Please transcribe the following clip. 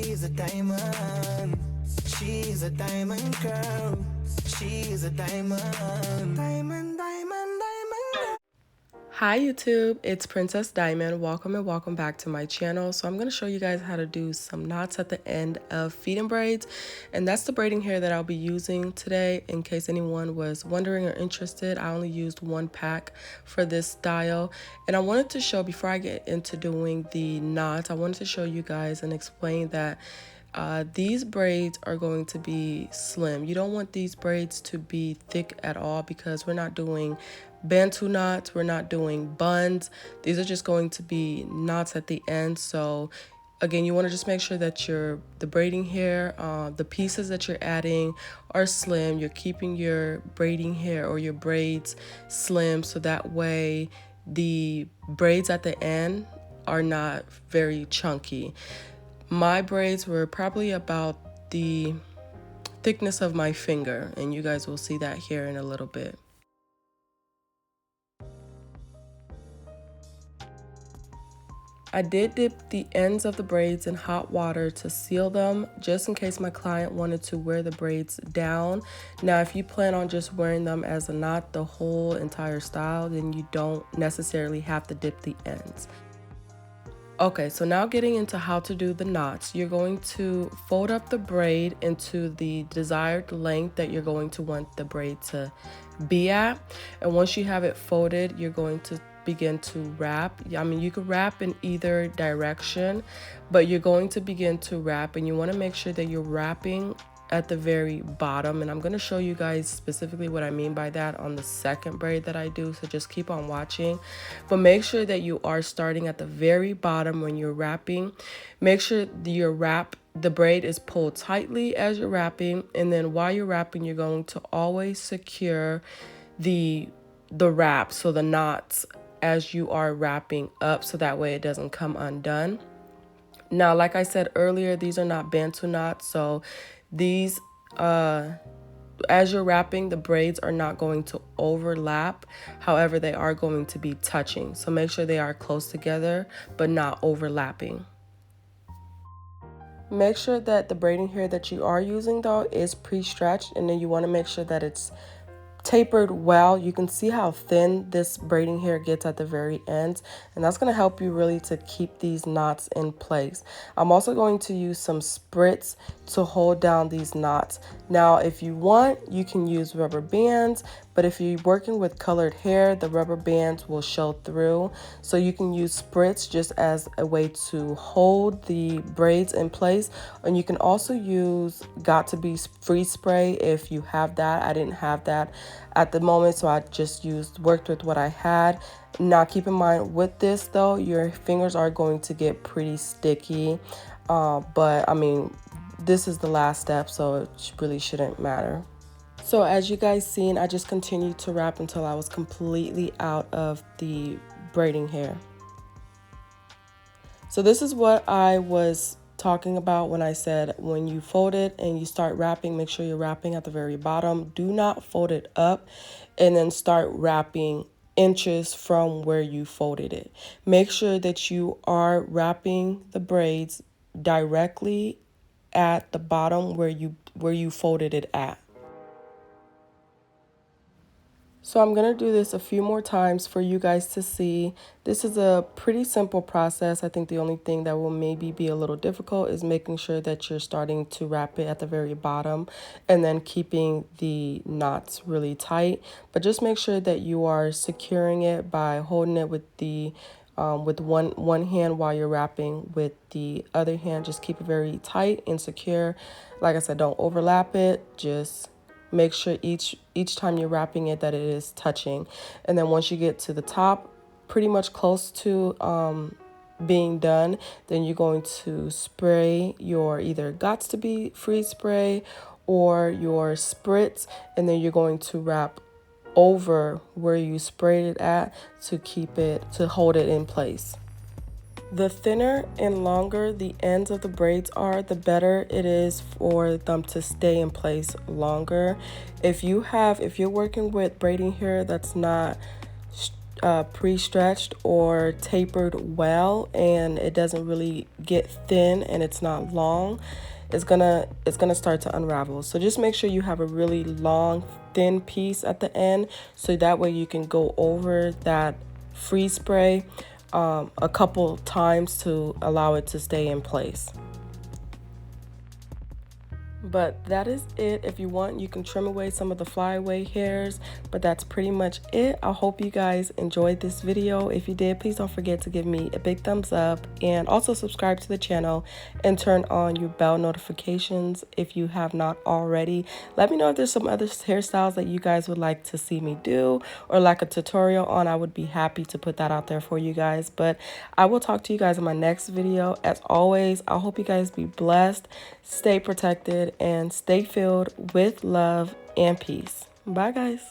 She's a diamond. She's a diamond girl. She's a diamond. Diamond, diamond, diamond. Hi YouTube, it's Princess Diamond. Welcome and welcome back to my channel. So I'm going to show you guys how to do some knots at the end of feeding braids, and that's the braiding hair that I'll be using today. In case anyone was wondering or interested, I only used one pack for this style, and I wanted to show, before I get into doing the knots, I wanted to show you guys and explain that these braids are going to be slim. You don't want these braids to be thick at all, because we're not doing bantu knots, we're not doing buns. These are just going to be knots at the end. So again, you want to just make sure that the braiding hair, the pieces that you're adding are slim. You're keeping your braiding hair or your braids slim, so that way the braids at the end are not very chunky. My braids were probably about the thickness of my finger, and you guys will see that here in a little bit. I did dip the ends of the braids in hot water to seal them, just in case my client wanted to wear the braids down. Now, if you plan on just wearing them as a knot the whole entire style, then you don't necessarily have to dip the ends. Okay, so now getting into how to do the knots, you're going to fold up the braid into the desired length that you're going to want the braid to be at. And once you have it folded, you're going to begin to wrap. I mean, you could wrap in either direction, but you're going to begin to wrap, and you want to make sure that you're wrapping at the very bottom, and I'm going to show you guys specifically what I mean by that on the second braid that I do, so just keep on watching. But make sure that you are starting at the very bottom when you're wrapping. Make sure the braid is pulled tightly as you're wrapping, and then while you're wrapping, you're going to always secure the wrap, so the knots, as you are wrapping up, so that way it doesn't come undone. Now, like I said earlier, these are not bantu knots, so these as you're wrapping, the braids are not going to overlap. However, they are going to be touching, so make sure they are close together but not overlapping. Make sure that the braiding hair that you are using though is pre-stretched, and then you want to make sure that it's tapered well. You can see how thin this braiding hair gets at the very end, and that's going to help you really to keep these knots in place. I'm also going to use some spritz to hold down these knots. Now, if you want, you can use rubber bands, but if you're working with colored hair, the rubber bands will show through. So you can use spritz just as a way to hold the braids in place. And you can also use Got To Be freeze spray if you have that. I didn't have that at the moment, so I just worked with what I had. Now, keep in mind with this though, your fingers are going to get pretty sticky, but I mean, this is the last step, so it really shouldn't matter. So as you guys seen, I just continued to wrap until I was completely out of the braiding hair. So this is what I was talking about when I said when you fold it and you start wrapping, make sure you're wrapping at the very bottom. Do not fold it up and then start wrapping inches from where you folded it. Make sure that you are wrapping the braids directly at the bottom where you folded it at. So I'm going to do this a few more times for you guys to see. This is a pretty simple process. I think the only thing that will maybe be a little difficult is making sure that you're starting to wrap it at the very bottom and then keeping the knots really tight. But just make sure that you are securing it by holding it with the with one hand while you're wrapping. With the other hand, just keep it very tight and secure. Like I said, don't overlap it. Just make sure each time you're wrapping it that it is touching. And then once you get to the top, pretty much close to being done, then you're going to spray your either Gots To Be freeze spray or your spritz, and then you're going to wrap over where you sprayed it at to hold it in place. The thinner and longer the ends of the braids are, the better it is for them to stay in place longer. If you're working with braiding hair that's not pre-stretched or tapered well, and it doesn't really get thin and it's not long, it's gonna start to unravel. So just make sure you have a really long thin piece at the end, so that way you can go over that freeze spray a couple times to allow it to stay in place. But that is it. If you want, you can trim away some of the flyaway hairs, but that's pretty much it. I hope you guys enjoyed this video. If you did, please don't forget to give me a big thumbs up, and also subscribe to the channel and turn on your bell notifications if you have not already. Let me know if there's some other hairstyles that you guys would like to see me do or like a tutorial on. I would be happy to put that out there for you guys. But I will talk to you guys in my next video. As always, I hope you guys be blessed, stay protected, and stay filled with love and peace. Bye, guys.